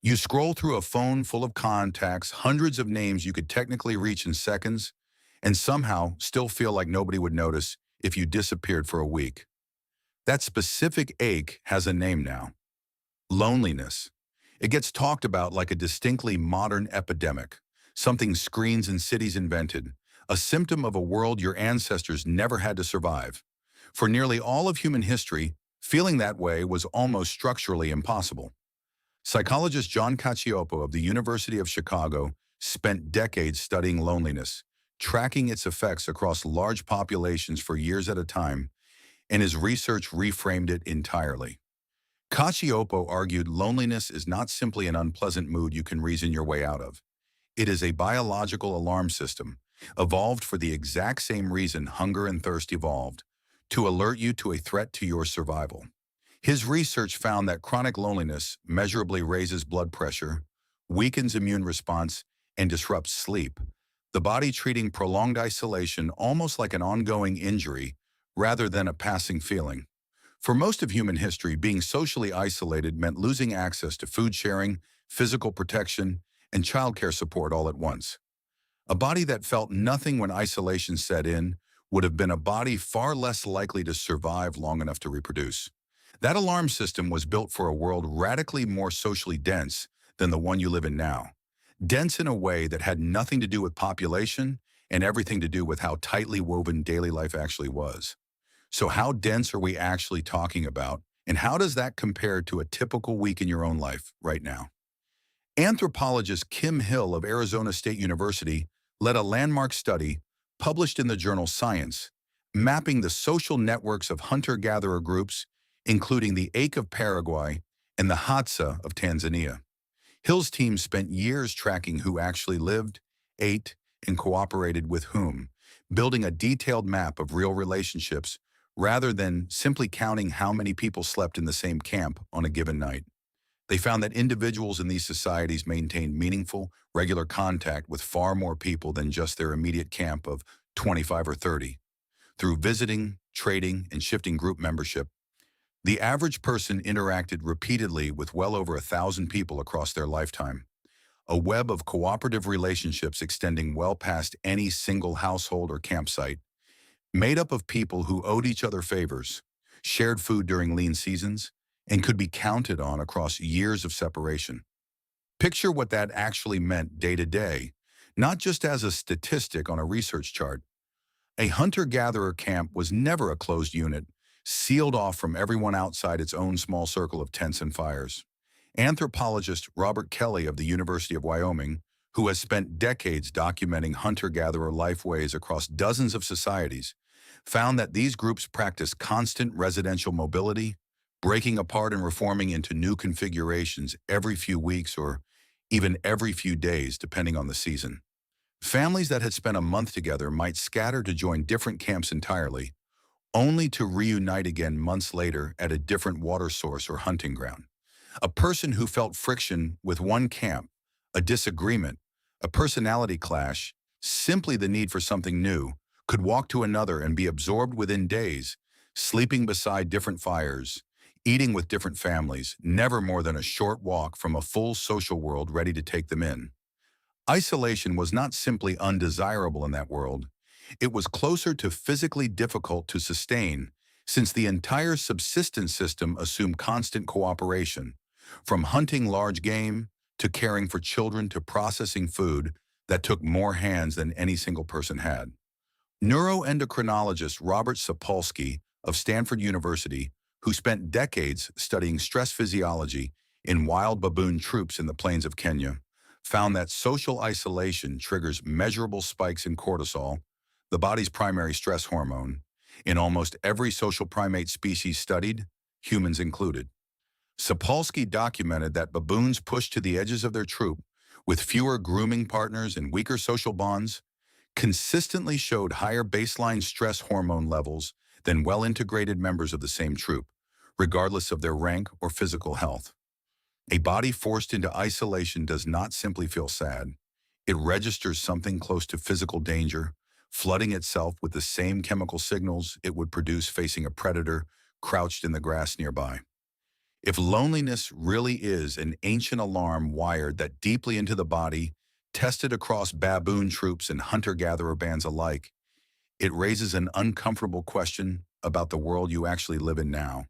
You scroll through a phone full of contacts, hundreds of names you could technically reach in seconds, and somehow still feel like nobody would notice if you disappeared for a week. That specific ache has a name now: loneliness. It gets talked about like a distinctly modern epidemic, something screens and cities invented, a symptom of a world your ancestors never had to survive. For nearly all of human history, feeling that way was almost structurally impossible. Psychologist John Cacioppo of the University of Chicago spent decades studying loneliness, tracking its effects across large populations for years at a time, and his research reframed it entirely. Cacioppo argued loneliness is not simply an unpleasant mood you can reason your way out of. It is a biological alarm system, evolved for the exact same reason hunger and thirst evolved: to alert you to a threat to your survival. His research found that chronic loneliness measurably raises blood pressure, weakens immune response, and disrupts sleep, the body treating prolonged isolation almost like an ongoing injury rather than a passing feeling. For most of human history, being socially isolated meant losing access to food sharing, physical protection, and childcare support all at once. A body that felt nothing when isolation set in would have been a body far less likely to survive long enough to reproduce. That alarm system was built for a world radically more socially dense than the one you live in now. Dense in a way that had nothing to do with population and everything to do with how tightly woven daily life actually was. So how dense are we actually talking about, and how does that compare to a typical week in your own life right now? Anthropologist Kim Hill of Arizona State University led a landmark study published in the journal Science, mapping the social networks of hunter-gatherer groups, including the Ache of Paraguay and the Hadza of Tanzania. Hill's team spent years tracking who actually lived, ate, and cooperated with whom, building a detailed map of real relationships rather than simply counting how many people slept in the same camp on a given night. They found that individuals in these societies maintained meaningful, regular contact with far more people than just their immediate camp of 25 or 30. Through visiting, trading, and shifting group membership, the average person interacted repeatedly with well over 1,000 people across their lifetime, a web of cooperative relationships extending well past any single household or campsite, made up of people who owed each other favors, shared food during lean seasons, and could be counted on across years of separation. Picture what that actually meant day to day, not just as a statistic on a research chart. A hunter-gatherer camp was never a closed unit, sealed off from everyone outside its own small circle of tents and fires. Anthropologist Robert Kelly of the University of Wyoming, who has spent decades documenting hunter-gatherer lifeways across dozens of societies, found that these groups practice constant residential mobility, breaking apart and reforming into new configurations every few weeks or even every few days, depending on the season. Families that had spent a month together might scatter to join different camps entirely, only to reunite again months later at a different water source or hunting ground. A person who felt friction with one camp, a disagreement, a personality clash, simply the need for something new, could walk to another and be absorbed within days, sleeping beside different fires, eating with different families, never more than a short walk from a full social world ready to take them in. Isolation was not simply undesirable in that world. It was closer to physically difficult to sustain, since the entire subsistence system assumed constant cooperation, from hunting large game to caring for children to processing food that took more hands than any single person had. Neuroendocrinologist Robert Sapolsky of Stanford University, who spent decades studying stress physiology in wild baboon troops in the plains of Kenya, found that social isolation triggers measurable spikes in cortisol, the body's primary stress hormone, in almost every social primate species studied, humans included. Sapolsky documented that baboons pushed to the edges of their troop with fewer grooming partners and weaker social bonds consistently showed higher baseline stress hormone levels than well-integrated members of the same troop, regardless of their rank or physical health. A body forced into isolation does not simply feel sad. It registers something close to physical danger, flooding itself with the same chemical signals it would produce facing a predator crouched in the grass nearby. If loneliness really is an ancient alarm wired that deeply into the body, tested across baboon troops and hunter-gatherer bands alike, it raises an uncomfortable question about the world you actually live in now.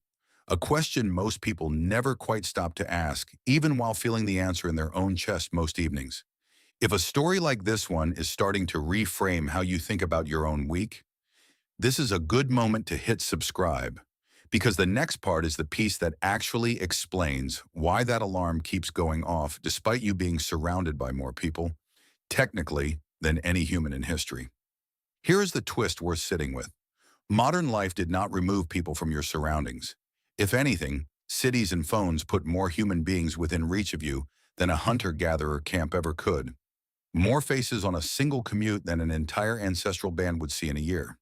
A question most people never quite stop to ask, even while feeling the answer in their own chest most evenings. If a story like this one is starting to reframe how you think about your own week, this is a good moment to hit subscribe, because the next part is the piece that actually explains why that alarm keeps going off despite you being surrounded by more people, technically, than any human in history. Here is the twist worth sitting with. Modern life did not remove people from your surroundings. If anything, cities and phones put more human beings within reach of you than a hunter-gatherer camp ever could. More faces on a single commute than an entire ancestral band would see in a year.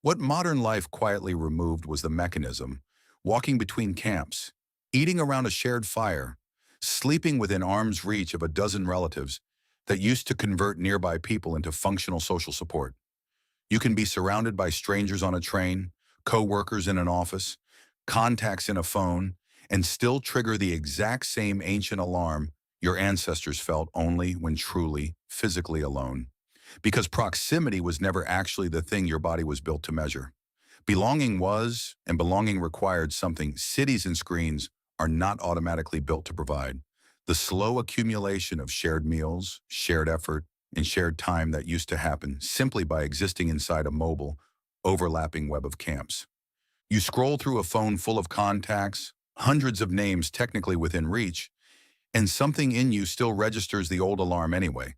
What modern life quietly removed was the mechanism, walking between camps, eating around a shared fire, sleeping within arm's reach of a dozen relatives that used to convert nearby people into functional social support. You can be surrounded by strangers on a train, co-workers in an office, contacts in a phone, and still trigger the exact same ancient alarm your ancestors felt only when truly, physically alone. Because proximity was never actually the thing your body was built to measure. Belonging was, and belonging required something cities and screens are not automatically built to provide. The slow accumulation of shared meals, shared effort, and shared time that used to happen simply by existing inside a mobile, overlapping web of camps. You scroll through a phone full of contacts, hundreds of names technically within reach, and something in you still registers the old alarm anyway.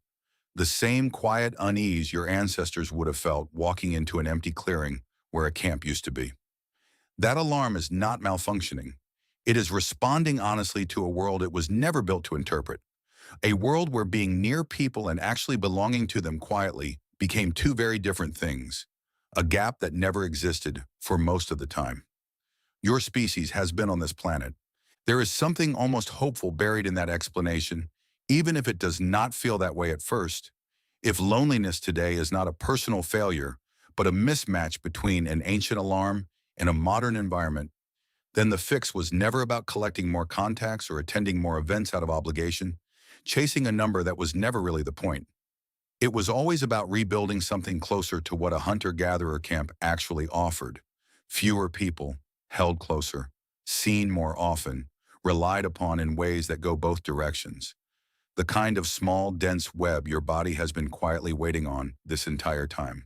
The same quiet unease your ancestors would have felt walking into an empty clearing where a camp used to be. That alarm is not malfunctioning. It is responding honestly to a world it was never built to interpret. A world where being near people and actually belonging to them quietly became two very different things. A gap that never existed for most of the time. Your species has been on this planet. There is something almost hopeful buried in that explanation, even if it does not feel that way at first. If loneliness today is not a personal failure, but a mismatch between an ancient alarm and a modern environment, then the fix was never about collecting more contacts or attending more events out of obligation, chasing a number that was never really the point. It was always about rebuilding something closer to what a hunter-gatherer camp actually offered. Fewer people, held closer, seen more often, relied upon in ways that go both directions. The kind of small, dense web your body has been quietly waiting on this entire time.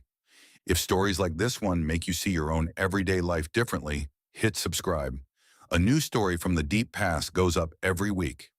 If stories like this one make you see your own everyday life differently, hit subscribe. A new story from the deep past goes up every week.